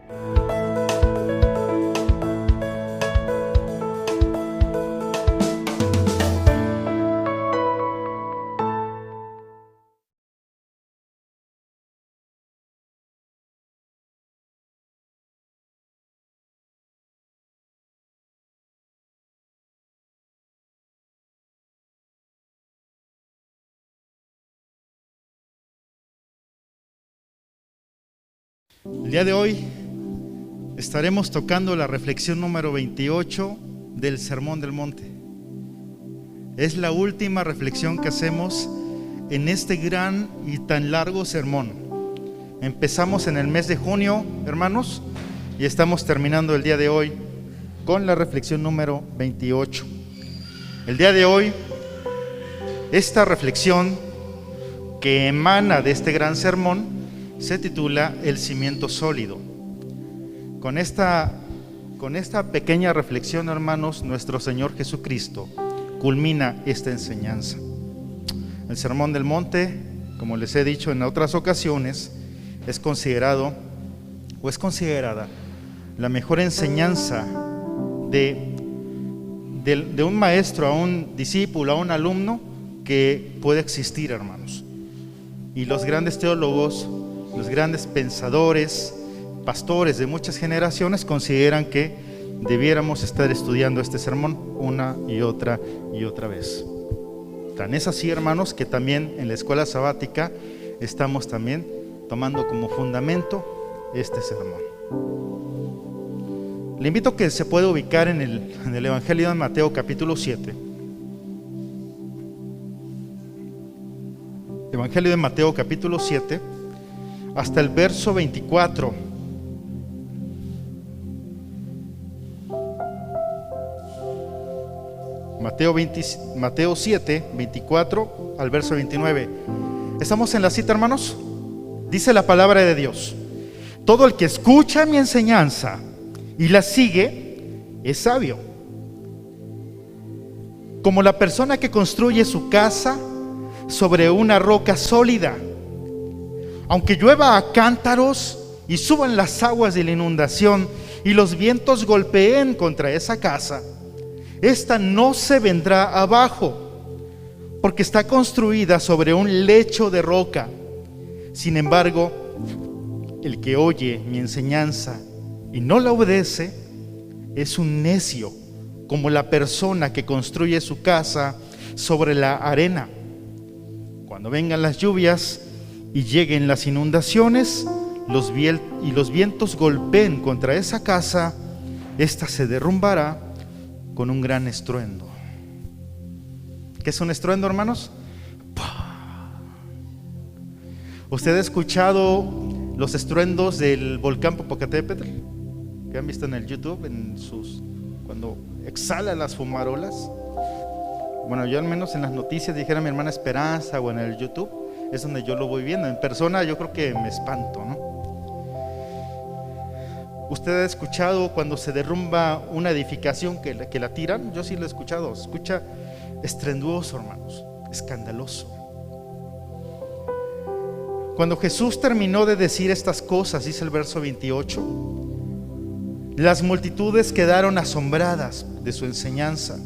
El día de hoy estaremos tocando la reflexión número 28 del Sermón del Monte. Es la última reflexión que hacemos en este gran y tan largo sermón. Empezamos en el mes de junio, hermanos, y estamos terminando el día de hoy con la reflexión número 28. El día de hoy, esta reflexión que emana de este gran sermón se titula El cimiento sólido. Con esta pequeña reflexión, hermanos, nuestro Señor Jesucristo culmina esta enseñanza. El Sermón del Monte, como les he dicho en otras ocasiones, es considerada la mejor enseñanza de un maestro a un discípulo, a un alumno, que puede existir, hermanos. Y los grandes teólogos, los grandes pensadores, pastores de muchas generaciones consideran que debiéramos estar estudiando este sermón una y otra vez. Tan es así, hermanos, que también en la escuela sabática estamos también tomando como fundamento este sermón. Le invito a que se pueda ubicar en el Evangelio de Mateo capítulo 7. Evangelio de Mateo capítulo 7 hasta el verso 24. Mateo 7, 24 al verso 29. ¿Estamos en la cita, hermanos? Dice la palabra de Dios: todo el que escucha mi enseñanza y la sigue es sabio, como la persona que construye su casa sobre una roca sólida. Aunque llueva a cántaros y suban las aguas de la inundación y los vientos golpeen contra esa casa, esta no se vendrá abajo, porque está construida sobre un lecho de roca. Sin embargo, el que oye mi enseñanza y no la obedece es un necio, como la persona que construye su casa sobre la arena. Cuando vengan las lluvias y lleguen las inundaciones, y los vientos golpeen contra esa casa, ésta se derrumbará con un gran estruendo. ¿Qué es un estruendo, hermanos? ¿Usted ha escuchado los estruendos del volcán Popocatépetl? Que han visto en el YouTube, cuando exhala las fumarolas. Bueno, yo al menos en las noticias, dijera mi hermana Esperanza, o en el YouTube, es donde yo lo voy viendo. En persona yo creo que me espanto, ¿no? ¿Usted ha escuchado cuando se derrumba una edificación que la tiran? Yo sí lo he escuchado. Se escucha estruendoso, hermanos, escandaloso. Cuando Jesús terminó de decir estas cosas, dice el verso 28, las multitudes quedaron asombradas de su enseñanza,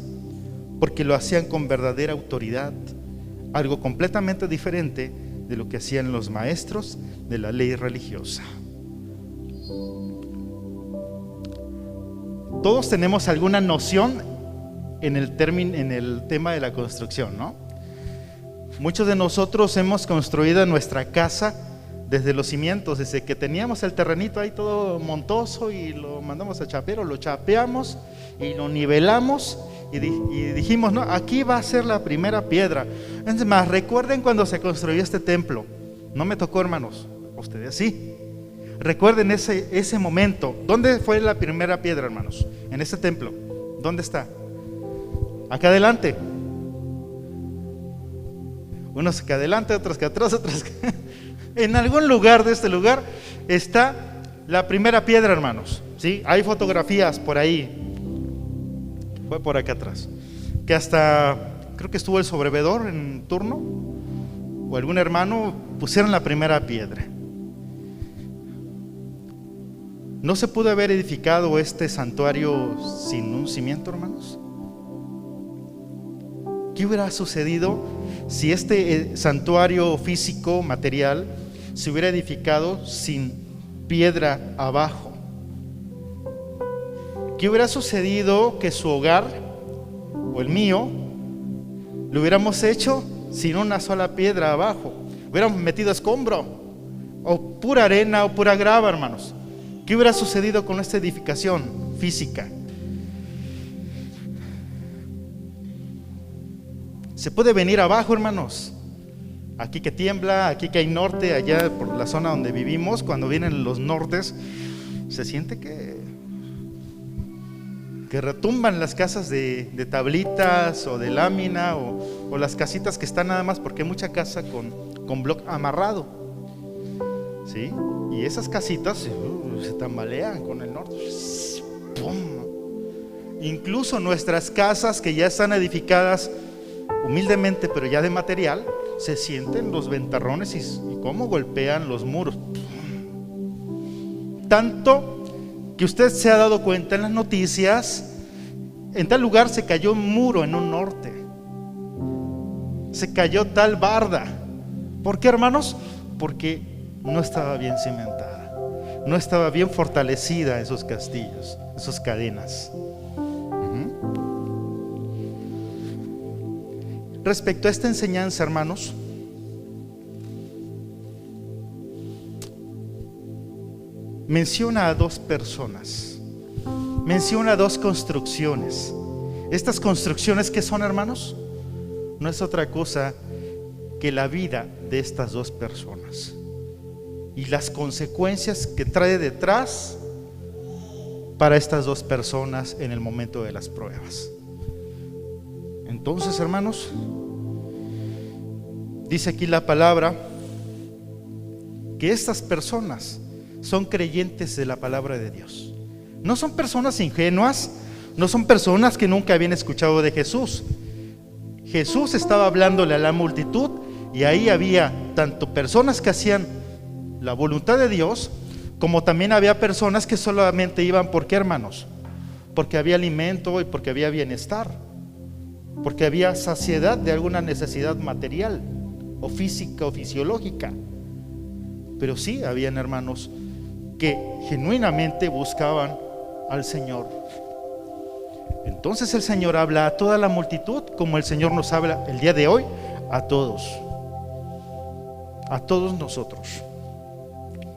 porque lo hacían con verdadera autoridad, algo completamente diferente de lo que hacían los maestros de la ley religiosa. Todos tenemos alguna noción en el tema de la construcción, ¿no? Muchos de nosotros hemos construido nuestra casa desde los cimientos, desde que teníamos el terrenito ahí todo montoso y lo mandamos a chapear, o lo chapeamos y lo nivelamos y dijimos, no, aquí va a ser la primera piedra. Es más, recuerden cuando se construyó este templo. No me tocó, hermanos, ustedes sí. Recuerden ese momento. ¿Dónde fue la primera piedra, hermanos? En este templo. ¿Dónde está? Acá adelante. Unos que adelante, otros que atrás, otros que... En algún lugar de este lugar está la primera piedra, hermanos, ¿sí? Hay fotografías por ahí. Fue por acá atrás. Que hasta, creo que estuvo el sobrevedor en turno, o algún hermano, pusieron la primera piedra. ¿No se pudo haber edificado este santuario sin un cimiento, hermanos? ¿Qué hubiera sucedido si este santuario físico, material, se hubiera edificado sin piedra abajo? ¿Qué hubiera sucedido que su hogar, o el mío, lo hubiéramos hecho sin una sola piedra abajo? Hubiéramos metido escombro, o pura arena, o pura grava, hermanos. ¿Qué hubiera sucedido con esta edificación física? Se puede venir abajo, hermanos. Aquí que tiembla, aquí que hay norte, allá por la zona donde vivimos, cuando vienen los nortes, se siente que retumban las casas de tablitas o de lámina, o las casitas que están nada más, porque hay mucha casa con bloc amarrado, ¿sí? Y esas casitas se tambalean con el norte. ¡Pum! Incluso nuestras casas que ya están edificadas humildemente, pero ya de material, se sienten los ventarrones y cómo golpean los muros. Tanto que usted se ha dado cuenta en las noticias, en tal lugar se cayó un muro en un norte, se cayó tal barda. ¿Por qué, hermanos? Porque no estaba bien cimentada, no estaba bien fortalecida esos castillos, esas cadenas. Respecto a esta enseñanza, hermanos, menciona a dos personas, menciona dos construcciones. Estas construcciones, ¿qué son, hermanos? No es otra cosa que la vida de estas dos personas y las consecuencias que trae detrás para estas dos personas en el momento de las pruebas. Entonces, hermanos, dice aquí la palabra que estas personas son creyentes de la palabra de Dios. No son personas ingenuas, no son personas que nunca habían escuchado de Jesús. Jesús estaba hablándole a la multitud y ahí había tanto personas que hacían la voluntad de Dios, como también había personas que solamente iban, ¿por qué, hermanos? Porque había alimento y porque había bienestar, porque había saciedad de alguna necesidad material o física o fisiológica. Pero sí habían hermanos que genuinamente buscaban al Señor. Entonces el Señor habla a toda la multitud, como el Señor nos habla el día de hoy a todos nosotros.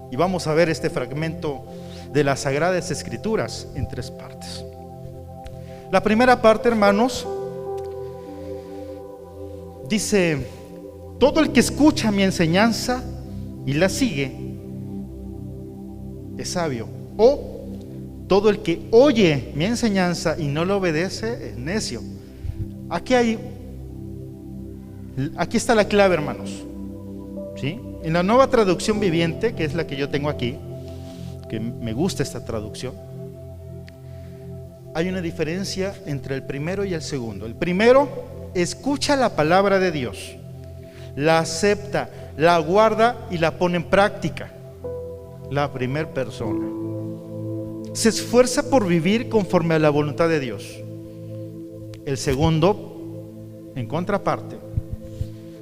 Y vamos a ver este fragmento de las Sagradas Escrituras en tres partes. La primera parte, hermanos, dice: todo el que escucha mi enseñanza y la sigue es sabio, o todo el que oye mi enseñanza y no lo obedece es necio. Aquí está la clave, hermanos, ¿sí? En la Nueva Traducción Viviente, que es la que yo tengo aquí, que me gusta esta traducción, hay una diferencia entre el primero y el segundo. El primero escucha la palabra de Dios, la acepta, la guarda y la pone en práctica. La primera persona se esfuerza por vivir conforme a la voluntad de Dios. El segundo, en contraparte,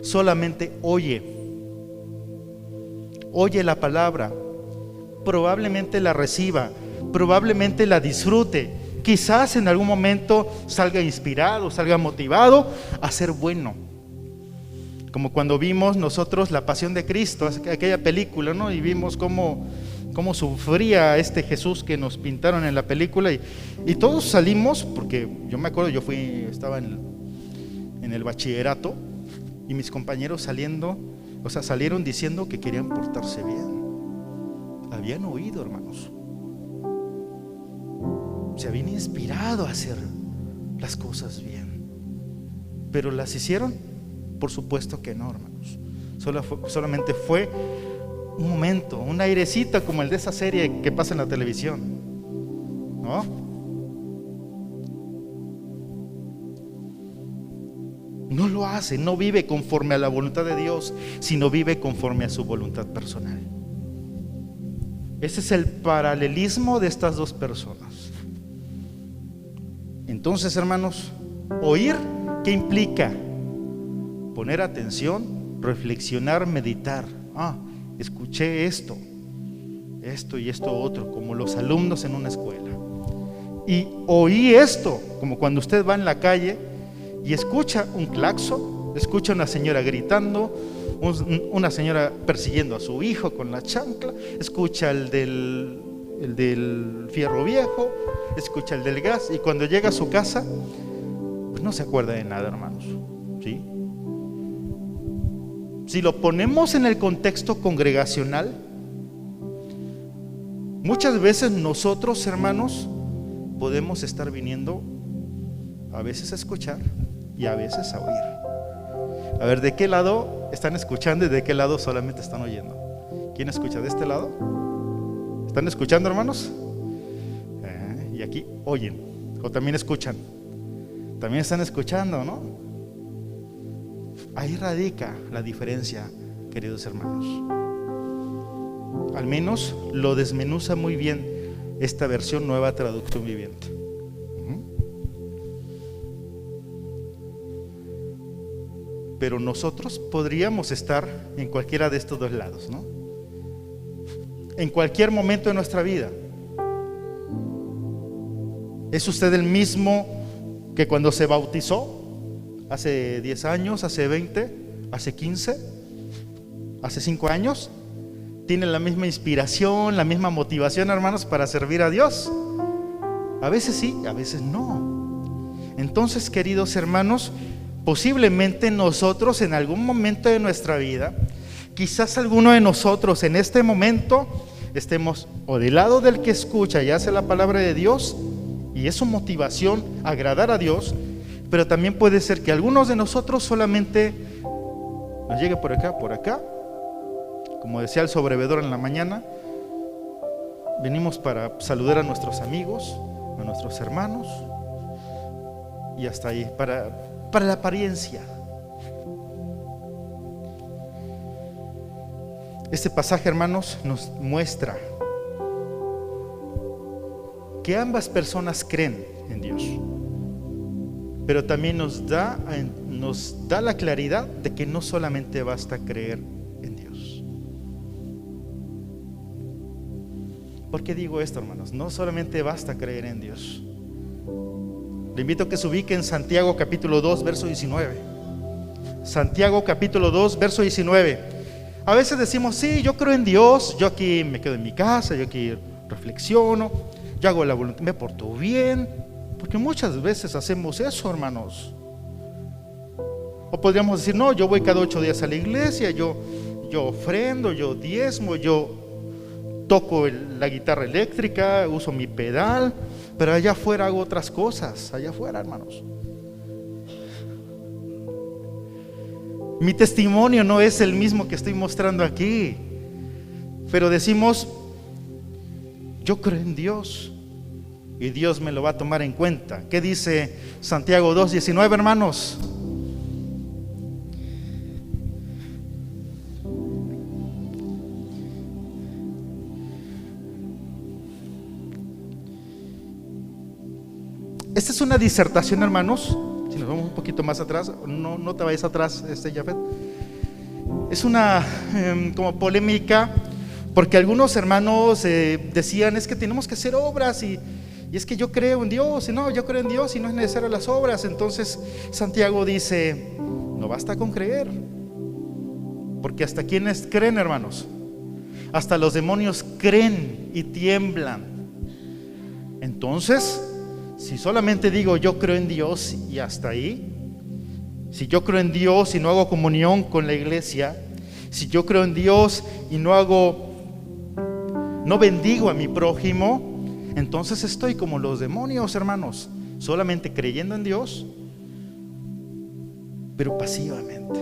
solamente oye la palabra, probablemente la reciba, probablemente la disfrute, quizás en algún momento salga inspirado, salga motivado a ser bueno. Como cuando vimos nosotros La Pasión de Cristo, aquella película, ¿no? Y vimos cómo sufría este Jesús que nos pintaron en la película, y todos salimos, porque yo me acuerdo, estaba en el bachillerato, y mis compañeros salieron diciendo que querían portarse bien. Habían oído, hermanos, se habían inspirado a hacer las cosas bien, pero ¿las hicieron? Por supuesto que no, hermanos. Solamente fue un momento, un airecito como el de esa serie que pasa en la televisión, ¿no? No lo hace, no vive conforme a la voluntad de Dios, sino vive conforme a su voluntad personal. Ese es el paralelismo de estas dos personas. Entonces, hermanos, oír, ¿qué implica? Poner atención, reflexionar, meditar. Escuché esto y esto otro, como los alumnos en una escuela. Y oí esto, como cuando usted va en la calle y escucha un claxon, escucha una señora gritando, una señora persiguiendo a su hijo con la chancla, escucha el del fierro viejo, escucha el del gas, y cuando llega a su casa, pues no se acuerda de nada, hermanos, ¿sí? Si lo ponemos en el contexto congregacional, muchas veces nosotros, hermanos, podemos estar viniendo a veces a escuchar y a veces a oír. A ver, ¿de qué lado están escuchando y de qué lado solamente están oyendo? ¿Quién escucha de este lado? ¿Están escuchando, hermanos? Y aquí oyen, o también escuchan. También están escuchando, ¿no? Ahí radica la diferencia, queridos hermanos. Al menos lo desmenuza muy bien esta versión Nueva Traducción Viviente. Pero nosotros podríamos estar en cualquiera de estos dos lados, ¿no? En cualquier momento de nuestra vida. ¿Es usted el mismo que cuando se bautizó? ¿Hace 10 años? ¿Hace 20? ¿Hace 15? ¿Hace 5 años? ¿Tiene la misma inspiración, la misma motivación, hermanos, para servir a Dios? A veces sí, a veces no. Entonces, queridos hermanos, posiblemente nosotros en algún momento de nuestra vida, quizás alguno de nosotros en este momento estemos o del lado del que escucha y hace la palabra de Dios, y es su motivación agradar a Dios, pero también puede ser que algunos de nosotros solamente nos llegue por acá, como decía el sobrevedor en la mañana, venimos para saludar a nuestros amigos, a nuestros hermanos, y hasta ahí, para la apariencia. Este pasaje, hermanos, nos muestra que ambas personas creen en Dios, pero también nos da la claridad de que no solamente basta creer en Dios. ¿Por qué digo esto, hermanos? No solamente basta creer en Dios. Le invito a que se ubique en Santiago capítulo 2, verso 19. Santiago capítulo 2, verso 19. A veces decimos, sí, yo creo en Dios, yo aquí me quedo en mi casa, yo aquí reflexiono, yo hago la voluntad, me porto bien, porque muchas veces hacemos eso, hermanos. O podríamos decir, no, yo voy cada 8 días a la iglesia, yo ofrendo, yo diezmo, yo toco la guitarra eléctrica, uso mi pedal, pero allá afuera hago otras cosas, allá afuera, hermanos. Mi testimonio no es el mismo que estoy mostrando aquí, pero decimos, yo creo en Dios y Dios me lo va a tomar en cuenta. ¿Qué dice Santiago 2:19, hermanos? Esta es una disertación, hermanos. Si nos vamos un poquito más atrás, no te vayas atrás, Jafet. Es una como polémica, porque algunos hermanos decían, es que tenemos que hacer obras y es que yo creo en Dios, y no, yo creo en Dios y no es necesario las obras. Entonces Santiago dice, no basta con creer, porque hasta quienes creen, hermanos, hasta los demonios creen y tiemblan. Entonces, si solamente digo yo creo en Dios y hasta ahí, si yo creo en Dios y no hago comunión con la iglesia, si yo creo en Dios y no bendigo a mi prójimo, entonces estoy como los demonios, hermanos, solamente creyendo en Dios, pero pasivamente.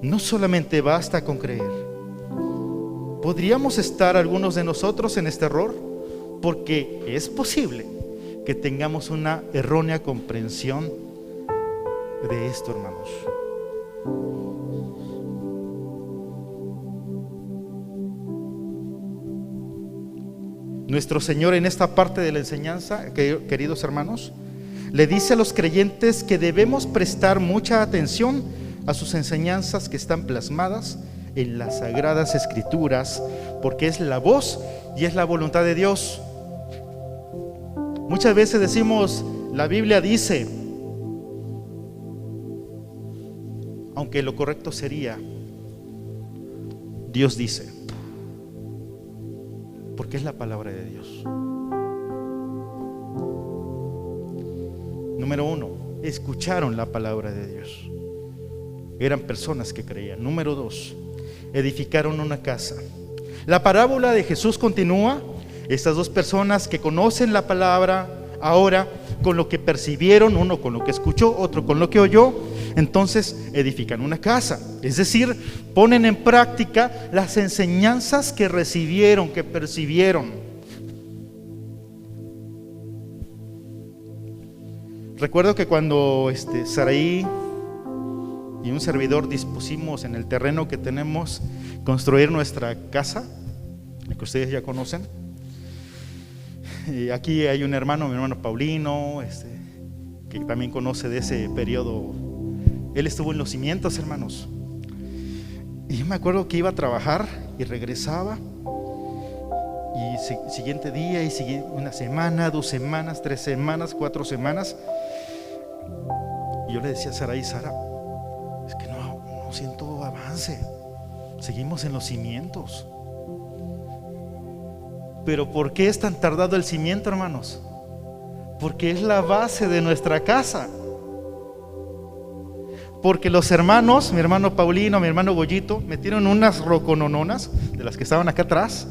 No solamente basta con creer. ¿Podríamos estar algunos de nosotros en este error? Porque es posible que tengamos una errónea comprensión de esto, hermanos. Nuestro Señor en esta parte de la enseñanza, queridos hermanos, le dice a los creyentes que debemos prestar mucha atención a sus enseñanzas que están plasmadas en las Sagradas Escrituras, porque es la voz y es la voluntad de Dios. Muchas veces decimos, la Biblia dice, aunque lo correcto sería, Dios dice, porque es la palabra de Dios. Número 1, escucharon la palabra de Dios. Eran personas que creían. Número 2, edificaron una casa. La parábola de Jesús continúa. Estas dos personas que conocen la palabra ahora, con lo que percibieron, uno con lo que escuchó, otro con lo que oyó, entonces edifican una casa. Es decir, ponen en práctica las enseñanzas que recibieron, que percibieron. Recuerdo que cuando Saraí y un servidor dispusimos en el terreno que tenemos construir nuestra casa, que ustedes ya conocen, y aquí hay un hermano, mi hermano Paulino, que también conoce de ese periodo. Él estuvo en los cimientos, hermanos. Y yo me acuerdo que iba a trabajar y regresaba, y siguiente día, y una semana, 2 semanas, 3 semanas, 4 semanas. Y yo le decía a Sara, es que no siento avance, seguimos en los cimientos. Pero ¿por qué es tan tardado el cimiento, hermanos? Porque es la base de nuestra casa. Porque los hermanos, mi hermano Paulino, mi hermano Goyito, metieron unas roconononas, de las que estaban acá atrás,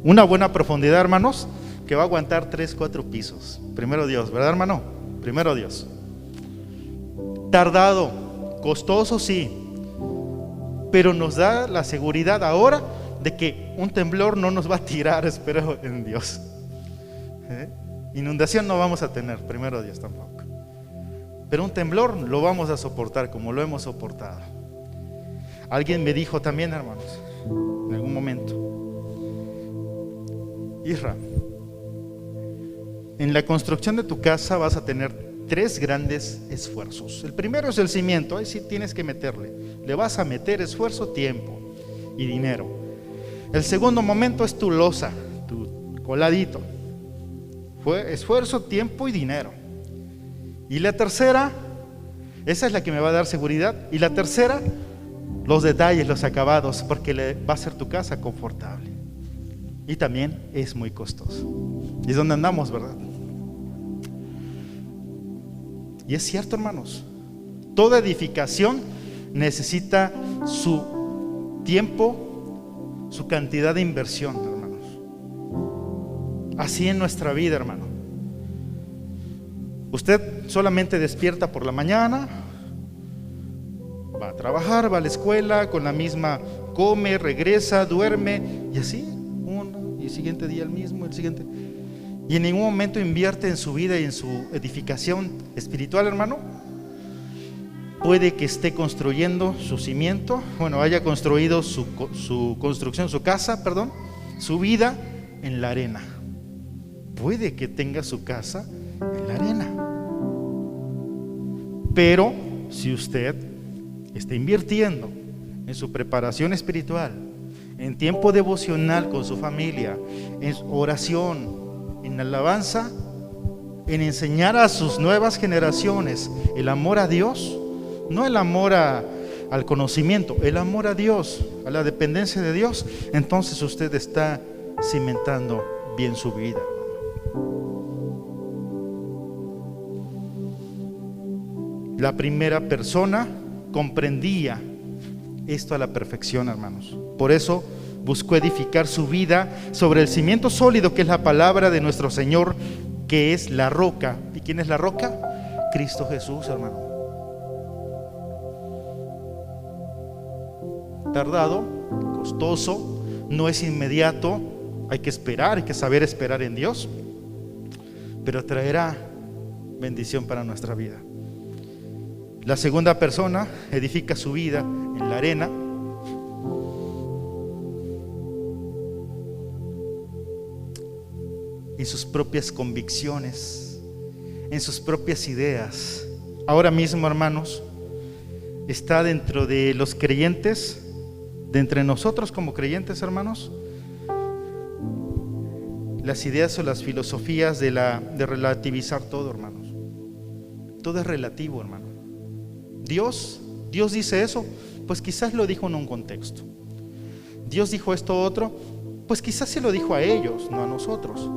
una buena profundidad, hermanos, que va a aguantar 3, 4 pisos. Primero Dios, ¿verdad, hermano? Primero Dios. Tardado, costoso, sí, pero nos da la seguridad ahora de que un temblor no nos va a tirar, espero en Dios. Inundación no vamos a tener, primero Dios tampoco, pero un temblor lo vamos a soportar como lo hemos soportado. Alguien me dijo también, hermanos, en algún momento, Isra, en la construcción de tu casa vas a tener 3 grandes esfuerzos. El primero es el cimiento, ahí sí tienes que meterle, le vas a meter esfuerzo, tiempo y dinero. El segundo momento es tu losa, tu coladito, fue esfuerzo, tiempo y dinero. Y la tercera, esa es la que me va a dar seguridad. Y la tercera, los detalles, los acabados, porque va a ser tu casa confortable. Y también es muy costoso. Y es donde andamos, ¿verdad? Y es cierto, hermanos, toda edificación necesita su tiempo, su cantidad de inversión, hermanos. Así en nuestra vida, hermano. Usted solamente despierta por la mañana, va a trabajar, va a la escuela, con la misma come, regresa, duerme, y así, uno, y el siguiente día el mismo, el siguiente. Y en ningún momento invierte en su vida y en su edificación espiritual, hermano. Puede que esté construyendo su cimiento, haya construido su construcción, su casa, su vida en la arena. Puede que tenga su casa en la arena. Pero si usted está invirtiendo en su preparación espiritual, en tiempo devocional con su familia, en oración, en alabanza, en enseñar a sus nuevas generaciones el amor a Dios, no el amor al conocimiento, el amor a Dios, a la dependencia de Dios, entonces usted está cimentando bien su vida. La primera persona comprendía esto a la perfección, hermanos. Por eso buscó edificar su vida sobre el cimiento sólido que es la palabra de nuestro Señor, que es la roca. ¿Y quién es la roca? Cristo Jesús, hermano. Tardado, costoso, no es inmediato, hay que esperar, hay que saber esperar en Dios, pero traerá bendición para nuestra vida. La segunda persona edifica su vida en la arena. en sus propias convicciones, en sus propias ideas. Ahora mismo, hermanos, está dentro de los creyentes, de entre nosotros como creyentes, hermanos, las ideas o las filosofías de relativizar todo, hermanos. Todo es relativo, hermano. Dios dice eso, pues quizás lo dijo en un contexto. Dios dijo esto otro, pues quizás se lo dijo a ellos, no a nosotros.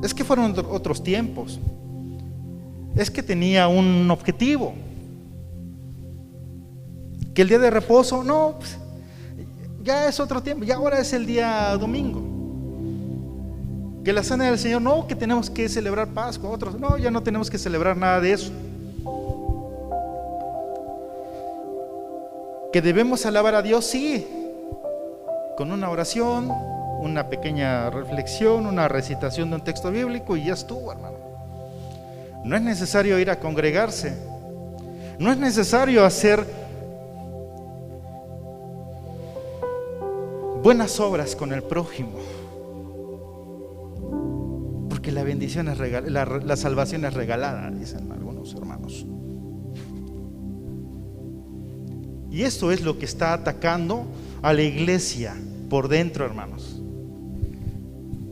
Es que fueron otros tiempos. Es que tenía un objetivo. Que el día de reposo, no, pues, ya es otro tiempo, ya ahora es el día domingo. Que la cena del Señor, no, que tenemos que celebrar Pascua, otros, no, ya no tenemos que celebrar nada de eso. Que debemos alabar a Dios, sí, con una oración, una pequeña reflexión, una recitación de un texto bíblico y ya estuvo, hermano. No es necesario ir a congregarse, no es necesario hacer buenas obras con el prójimo, porque la bendición es la salvación es regalada, dicen algunos hermanos. Y esto es lo que está atacando a la iglesia por dentro, hermanos.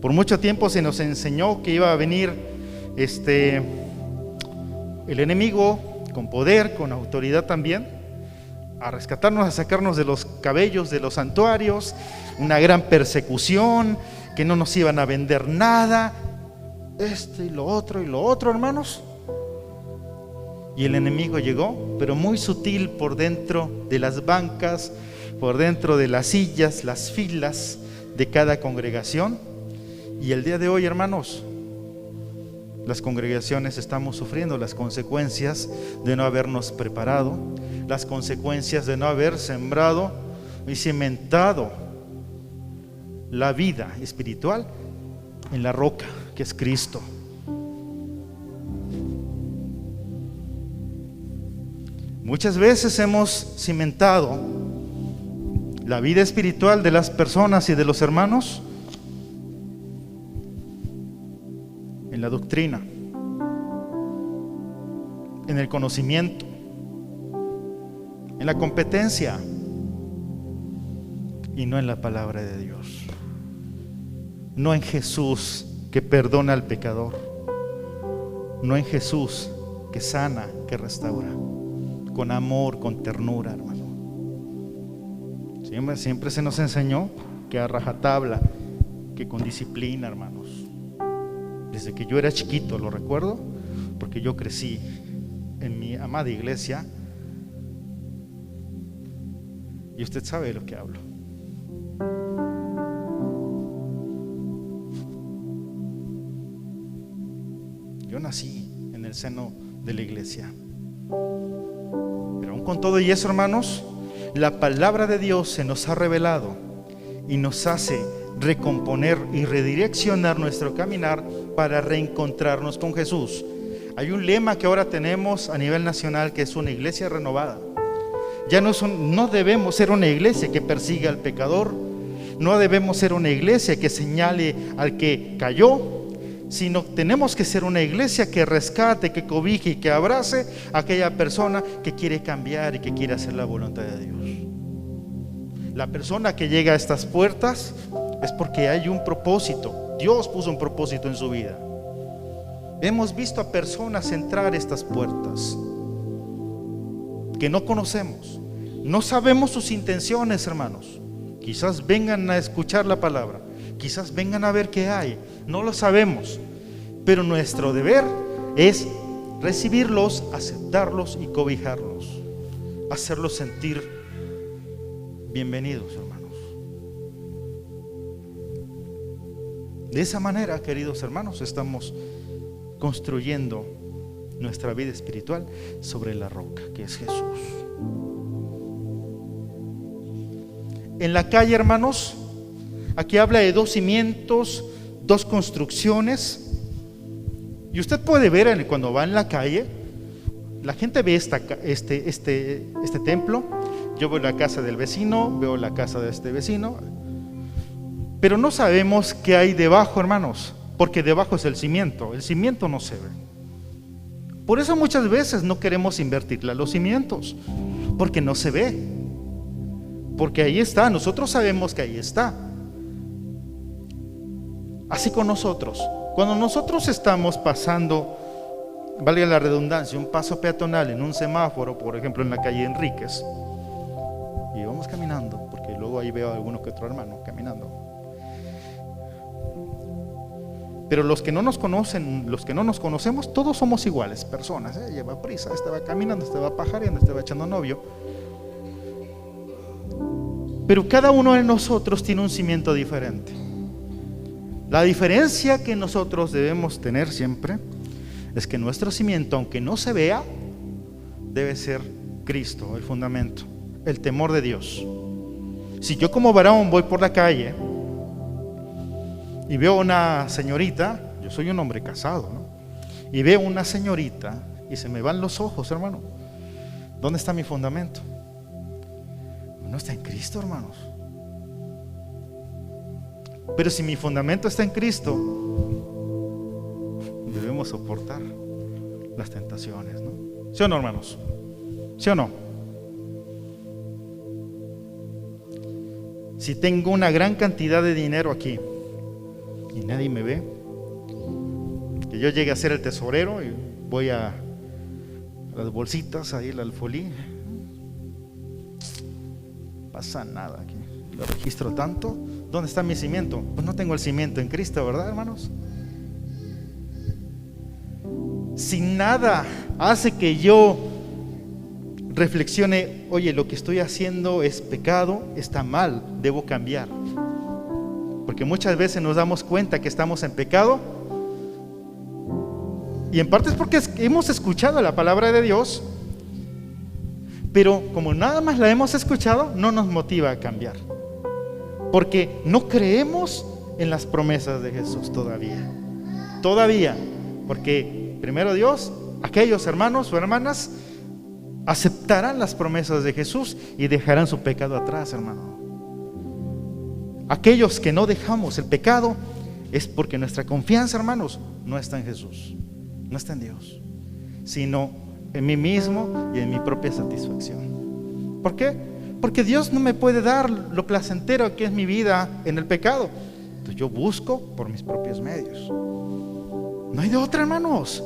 Por mucho tiempo se nos enseñó que iba a venir el enemigo con poder, con autoridad también, a rescatarnos, a sacarnos de los cabellos de los santuarios, una gran persecución, que no nos iban a vender nada, y lo otro, hermanos. Y el enemigo llegó, pero muy sutil, por dentro de las bancas, por dentro de las sillas, las filas de cada congregación. Y el día de hoy, hermanos, las congregaciones estamos sufriendo las consecuencias de no habernos preparado, las consecuencias de no haber sembrado y cimentado la vida espiritual en la roca que es Cristo. Muchas veces hemos cimentado la vida espiritual de las personas y de los hermanos en la doctrina, en el conocimiento, en la competencia y no en la palabra de Dios, no en Jesús que perdona al pecador, no en Jesús que sana, que restaura, con amor, con ternura, hermano. Siempre se nos enseñó que a rajatabla, que con disciplina, hermanos. Desde que yo era chiquito, lo recuerdo, porque yo crecí en mi amada iglesia y usted sabe de lo que hablo. Yo nací en el seno de la iglesia, pero aún con todo y eso, hermanos, la palabra de Dios se nos ha revelado y nos hace recomponer y redireccionar nuestro caminar para reencontrarnos con Jesús. Hay un lema que ahora tenemos a nivel nacional, que es una iglesia renovada. Ya no debemos ser una iglesia que persiga al pecador, no debemos ser una iglesia que señale al que cayó, sino tenemos que ser una iglesia que rescate, que cobije y que abrace a aquella persona que quiere cambiar y que quiere hacer la voluntad de Dios. La persona que llega a estas puertas es porque hay un propósito. Dios puso un propósito en su vida. Hemos visto a personas entrar estas puertas que no conocemos, no sabemos sus intenciones, hermanos. Quizás vengan a escuchar la palabra, quizás vengan a ver qué hay, no lo sabemos, pero nuestro deber es recibirlos, aceptarlos y cobijarlos, hacerlos sentir bienvenidos, hermanos. De esa manera, queridos hermanos, estamos construyendo nuestra vida espiritual sobre la roca que es Jesús. En la calle, hermanos, aquí habla de dos cimientos, dos construcciones, y usted puede ver cuando va en la calle, la gente ve este templo. Yo veo la casa del vecino, veo la casa de este vecino, Pero no sabemos qué hay debajo, hermanos, porque debajo es el cimiento no se ve. Por eso muchas veces no queremos invertirle a los cimientos, porque no se ve, porque ahí está, nosotros sabemos que ahí está. Así con nosotros, cuando nosotros estamos pasando, valga la redundancia, un paso peatonal en un semáforo, por ejemplo en la calle Enríquez, y vamos caminando, porque luego ahí veo a alguno que otro hermano caminando. Pero los que no nos conocen, los que no nos conocemos, todos somos iguales, personas, lleva prisa, este va caminando, este va pajareando, este va echando novio. Pero cada uno de nosotros tiene un cimiento diferente. La diferencia que nosotros debemos tener siempre es que nuestro cimiento, aunque no se vea, debe ser Cristo, el fundamento, el temor de Dios. Si yo como varón voy por la calle y veo una señorita, yo soy un hombre casado, ¿no? Y veo una señorita y se me van los ojos, hermano, ¿dónde está mi fundamento? No está en Cristo, hermanos. Pero si mi fundamento está en Cristo, debemos soportar las tentaciones, ¿no? ¿Sí o no, hermanos? ¿Sí o no? Si tengo una gran cantidad de dinero aquí y nadie me ve, que yo llegue a ser el tesorero y voy a las bolsitas, ahí el alfolí, pasa nada aquí, lo registro tanto. ¿Dónde está mi cimiento? Pues no tengo el cimiento en Cristo, ¿verdad, hermanos? Si nada hace que yo reflexione, oye, lo que estoy haciendo es pecado, está mal, debo cambiar. Porque muchas veces nos damos cuenta que estamos en pecado, y en parte es porque hemos escuchado la palabra de Dios, pero como nada más la hemos escuchado, no nos motiva a cambiar, porque no creemos en las promesas de Jesús todavía, porque primero Dios, aquellos hermanos o hermanas aceptarán las promesas de Jesús y dejarán su pecado atrás, hermano. Aquellos que no dejamos el pecado es porque nuestra confianza, hermanos, no está en Jesús, no está en Dios, sino en mí mismo y en mi propia satisfacción. ¿Por qué? Porque Dios no me puede dar lo placentero que es mi vida en el pecado. Entonces yo busco por mis propios medios. No hay de otra, hermanos.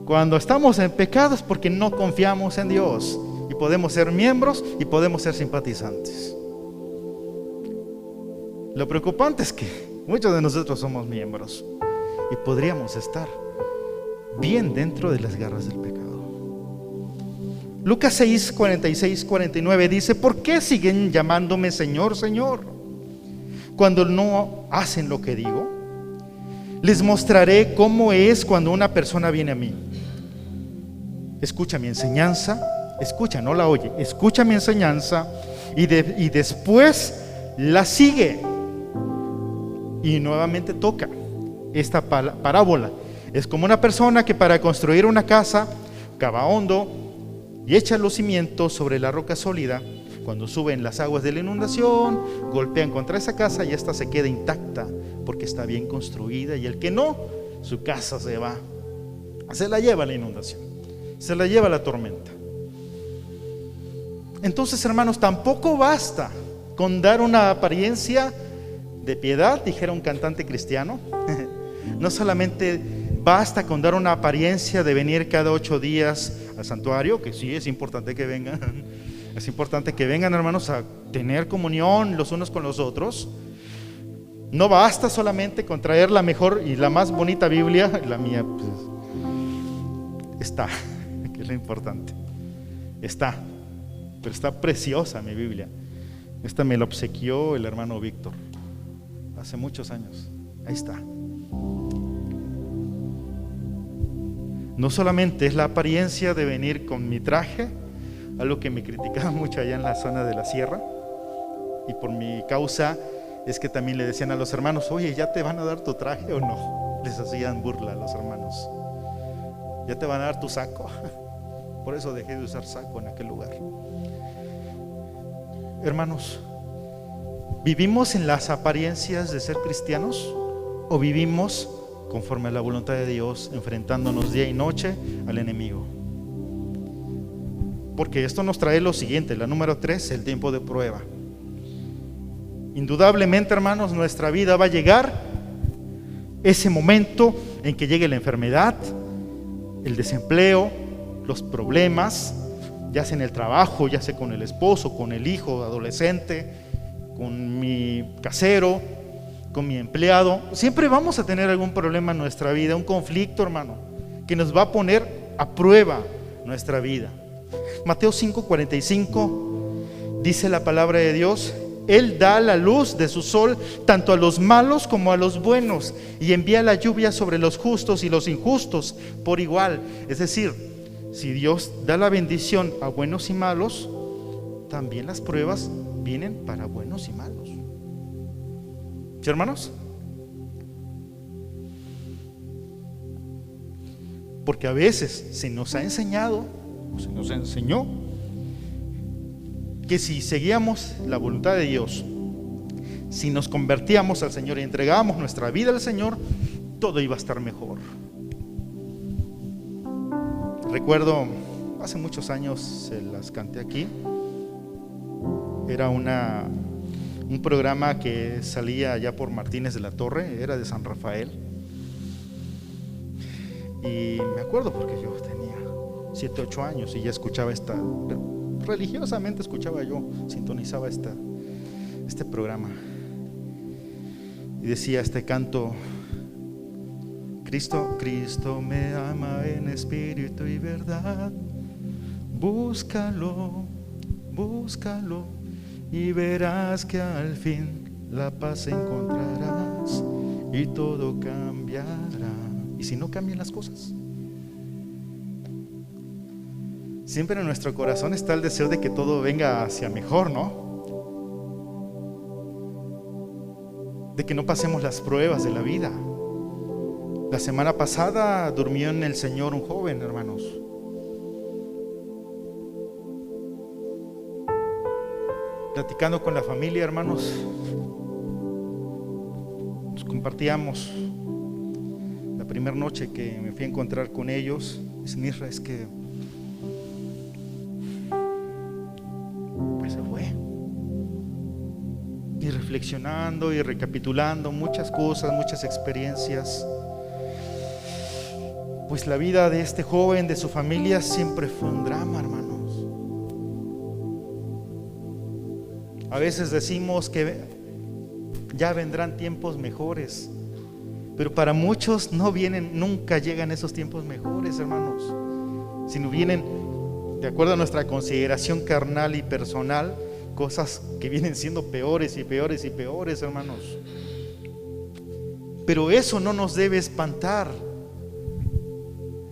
Cuando estamos en pecado es porque no confiamos en Dios, y podemos ser miembros y podemos ser simpatizantes. Lo preocupante es que muchos de nosotros somos miembros y podríamos estar bien dentro de las garras del pecado. Lucas 6, 46, 49 dice: ¿por qué siguen llamándome Señor, Señor, cuando no hacen lo que digo? Les mostraré cómo es cuando una persona viene a mí. Escucha mi enseñanza, escucha, no la oye, escucha mi enseñanza y después la sigue. Y nuevamente toca esta parábola. Es como una persona que para construir una casa cava hondo y echa los cimientos sobre la roca sólida. Cuando suben las aguas de la inundación, golpean contra esa casa y esta se queda intacta porque está bien construida, y el que no, su casa se va, se la lleva la inundación, se la lleva la tormenta. Entonces, hermanos, tampoco basta con dar una apariencia de piedad, dijera un cantante cristiano. No solamente basta con dar una apariencia de venir cada 8 días al santuario, que sí es importante que vengan. Es importante que vengan, hermanos, a tener comunión los unos con los otros. No basta solamente con traer la mejor y la más bonita Biblia. La mía pues, está, que es lo importante. Está, pero está preciosa mi Biblia. Esta me la obsequió el hermano Víctor hace muchos años. Ahí está. No solamente es la apariencia de venir con mi traje, algo que me criticaban mucho allá en la zona de la sierra, y por mi causa es que también le decían a los hermanos: oye, ¿ya te van a dar tu traje o no? Les hacían burla a los hermanos. ¿Ya te van a dar tu saco? Por eso dejé de usar saco en aquel lugar. Hermanos, ¿Vivimos en las apariencias de ser cristianos o vivimos conforme a la voluntad de Dios, enfrentándonos día y noche al enemigo? Porque esto nos trae lo siguiente, la número 3, el tiempo de prueba. Indudablemente, hermanos, nuestra vida va a llegar ese momento en que llegue la enfermedad, el desempleo, los problemas, ya sea en el trabajo, ya sea con el esposo, con el hijo adolescente, con mi casero, con mi empleado. Siempre vamos a tener algún problema en nuestra vida, un conflicto, hermano, que nos va a poner a prueba nuestra vida. Mateo 5:45 dice la palabra de Dios: Él da la luz de su sol tanto a los malos como a los buenos, y envía la lluvia sobre los justos y los injustos por igual. Es decir, si Dios da la bendición a buenos y malos, también las pruebas vienen para buenos y malos. ¿Sí, hermanos? Porque a veces se nos ha enseñado, o se nos enseñó, que si seguíamos la voluntad de Dios, si nos convertíamos al Señor y entregábamos nuestra vida al Señor, todo iba a estar mejor. Recuerdo, hace muchos años se las canté aquí. Era un programa que salía allá por Martínez de la Torre, era de San Rafael. Y me acuerdo porque yo tenía 7, 8 años y ya escuchaba religiosamente escuchaba yo, sintonizaba este programa. Y decía este canto: Cristo me ama en espíritu y verdad. Búscalo y verás que al fin la paz encontrarás y todo cambiará. ¿Y si no cambian las cosas? Siempre en nuestro corazón está el deseo de que todo venga hacia mejor, ¿no? De que no pasemos las pruebas de la vida. La semana pasada durmió en el Señor un joven, hermanos. Platicando con la familia, hermanos, nos compartíamos la primera noche que me fui a encontrar con ellos. Dice: Misra, es que pues se fue. Y reflexionando y recapitulando muchas cosas, muchas experiencias, pues la vida de este joven, de su familia, siempre fue un drama, hermanos. A veces decimos que ya vendrán tiempos mejores, pero para muchos no vienen, nunca llegan esos tiempos mejores, hermanos, sino vienen, de acuerdo a nuestra consideración carnal y personal, cosas que vienen siendo peores y peores y peores, hermanos. Pero eso no nos debe espantar.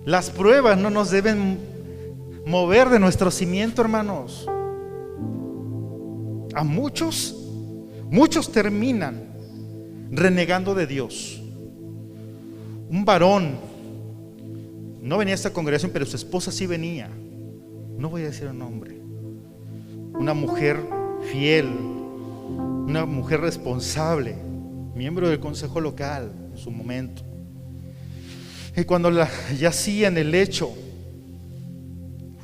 Las pruebas no nos deben mover de nuestro cimiento, hermanos. A muchos terminan renegando de Dios. Un varón no venía a esta congregación, pero su esposa sí venía. No voy a decir el nombre. Una mujer fiel, una mujer responsable, miembro del consejo local en su momento. Y cuando la yacía en el lecho,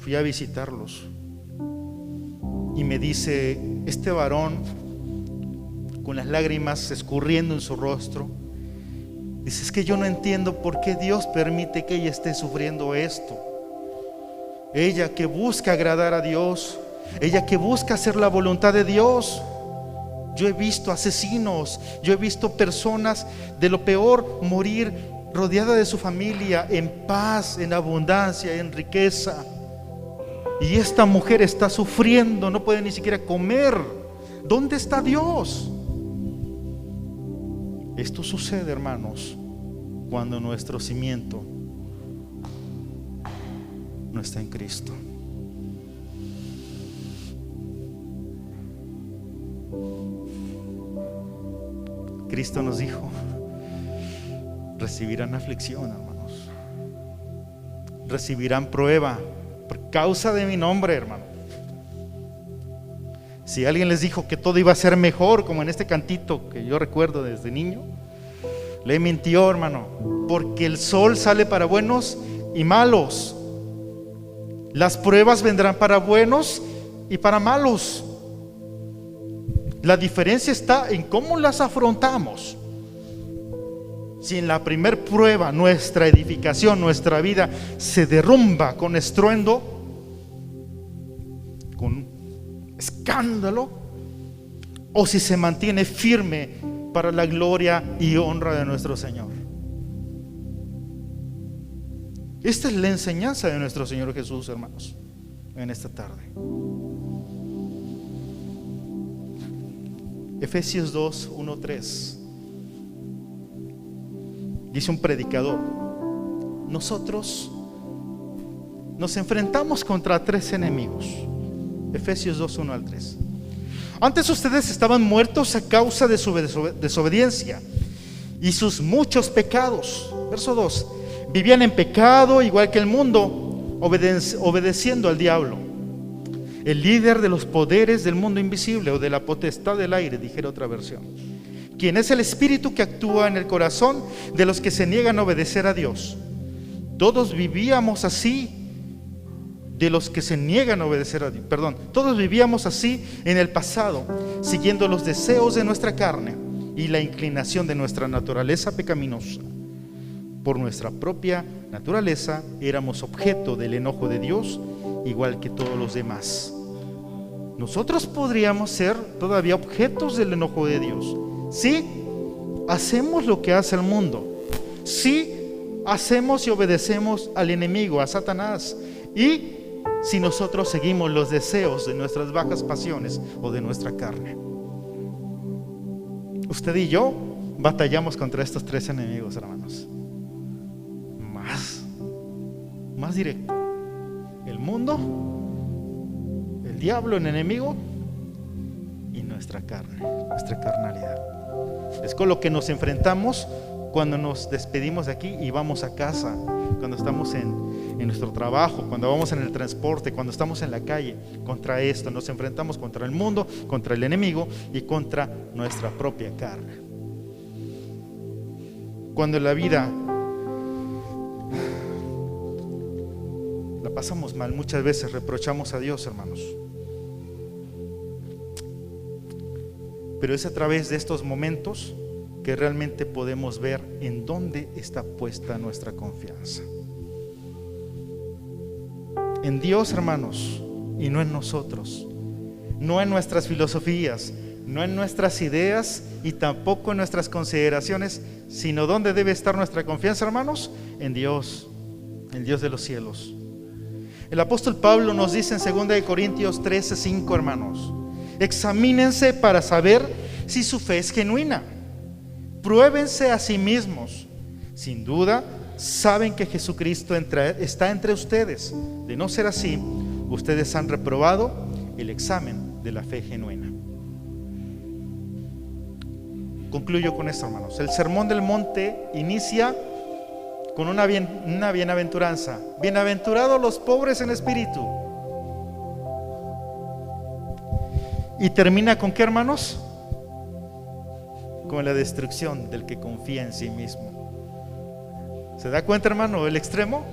fui a visitarlos. Y me dice este varón, con las lágrimas escurriendo en su rostro, dice: es que yo no entiendo por qué Dios permite que ella esté sufriendo esto. Ella que busca agradar a Dios, ella que busca hacer la voluntad de Dios. Yo he visto asesinos, yo he visto personas de lo peor morir rodeada de su familia, en paz, en abundancia, en riqueza. Y esta mujer está sufriendo, no puede ni siquiera comer. ¿Dónde está Dios? Esto sucede, hermanos, cuando nuestro cimiento no está en Cristo. Cristo nos dijo: recibirán aflicción, hermanos, recibirán prueba por causa de mi nombre, hermano. Si alguien les dijo que todo iba a ser mejor, como en este cantito que yo recuerdo desde niño, le mintió, hermano, porque el sol sale para buenos y malos. Las pruebas vendrán para buenos y para malos. La diferencia está en cómo las afrontamos. Si en la primer prueba nuestra edificación, nuestra vida se derrumba con estruendo, con escándalo, o si se mantiene firme para la gloria y honra de nuestro Señor. Esta es la enseñanza de nuestro Señor Jesús, hermanos, en esta tarde. Efesios 2, 1, 3. Dice un predicador: nosotros nos enfrentamos contra 3 enemigos. Efesios 2, 1 al 3. Antes ustedes estaban muertos a causa de su desobediencia y sus muchos pecados. Verso 2. Vivían en pecado igual que el mundo, obedeciendo al diablo, el líder de los poderes del mundo invisible, o de la potestad del aire, dijera otra versión, quien es el espíritu que actúa en el corazón de los que se niegan a obedecer a Dios. Todos vivíamos así todos vivíamos así en el pasado, siguiendo los deseos de nuestra carne y la inclinación de nuestra naturaleza pecaminosa. Por nuestra propia naturaleza éramos objeto del enojo de Dios, igual que todos los demás. Nosotros podríamos ser todavía objetos del enojo de Dios si hacemos lo que hace el mundo, si hacemos y obedecemos al enemigo, a Satanás, y si nosotros seguimos los deseos de nuestras bajas pasiones o de nuestra carne. Usted y yo batallamos contra estos 3 enemigos, hermanos. Más directo: el mundo, el diablo, el enemigo, y nuestra carne, nuestra carnalidad. Es con lo que nos enfrentamos cuando nos despedimos de aquí y vamos a casa, cuando estamos en nuestro trabajo, cuando vamos en el transporte, cuando estamos en la calle. Contra esto nos enfrentamos, contra el mundo, contra el enemigo y contra nuestra propia carne. Cuando en la vida la pasamos mal, muchas veces reprochamos a Dios, hermanos. Pero es a través de estos momentos que realmente podemos ver en dónde está puesta nuestra confianza. En Dios, hermanos, y no en nosotros, no en nuestras filosofías, no en nuestras ideas y tampoco en nuestras consideraciones, sino ¿dónde debe estar nuestra confianza, hermanos? En Dios, el Dios de los cielos. El apóstol Pablo nos dice en 2 Corintios 13:5, hermanos: examínense para saber si su fe es genuina. Pruébense a sí mismos. Sin duda saben que Jesucristo está entre ustedes. De no ser así, ustedes han reprobado el examen de la fe genuina. Concluyo con esto, hermanos. El Sermón del Monte inicia con una bienaventuranza. Bienaventurados los pobres en espíritu. Y termina con ¿qué, hermanos? Con la destrucción del que confía en sí mismo. ¿Se da cuenta, hermano, el extremo?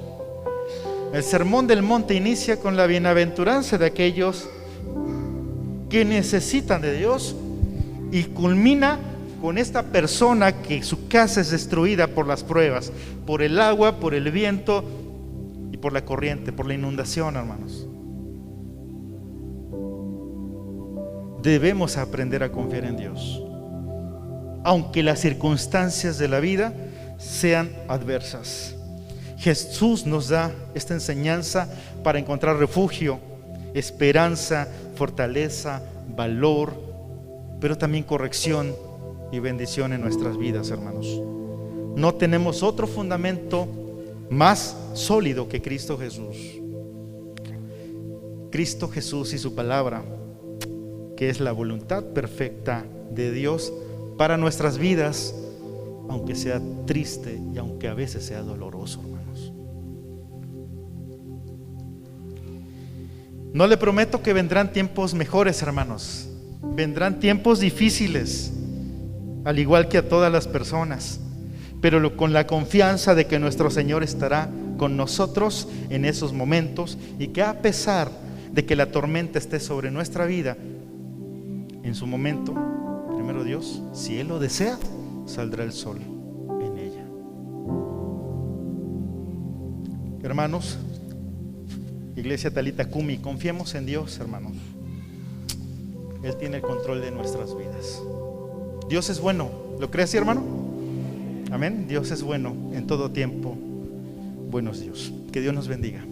El Sermón del Monte inicia con la bienaventuranza de aquellos que necesitan de Dios y culmina con esta persona que su casa es destruida por las pruebas, por el agua, por el viento y por la corriente, por la inundación, hermanos. Debemos aprender a confiar en Dios, aunque las circunstancias de la vida sean adversas. Jesús nos da esta enseñanza para encontrar refugio, esperanza, fortaleza, valor, pero también corrección y bendición en nuestras vidas, hermanos. No tenemos otro fundamento más sólido que Cristo Jesús. Cristo Jesús y su palabra, que es la voluntad perfecta de Dios para nuestras vidas, aunque sea triste y aunque a veces sea doloroso, hermanos. No le prometo que vendrán tiempos mejores, hermanos. vendrán tiempos difíciles, al igual que a todas las personas, pero con la confianza de que nuestro Señor estará con nosotros en esos momentos, y que a pesar de que la tormenta esté sobre nuestra vida, en su momento, primero Dios, si Él lo desea, saldrá el sol en ella. Hermanos, Iglesia Talita Kumi, confiemos en Dios, hermanos. Él tiene el control de nuestras vidas. Dios es bueno. ¿Lo crees, hermano? Amén. Dios es bueno en todo tiempo. Buenos Dios. Que Dios nos bendiga.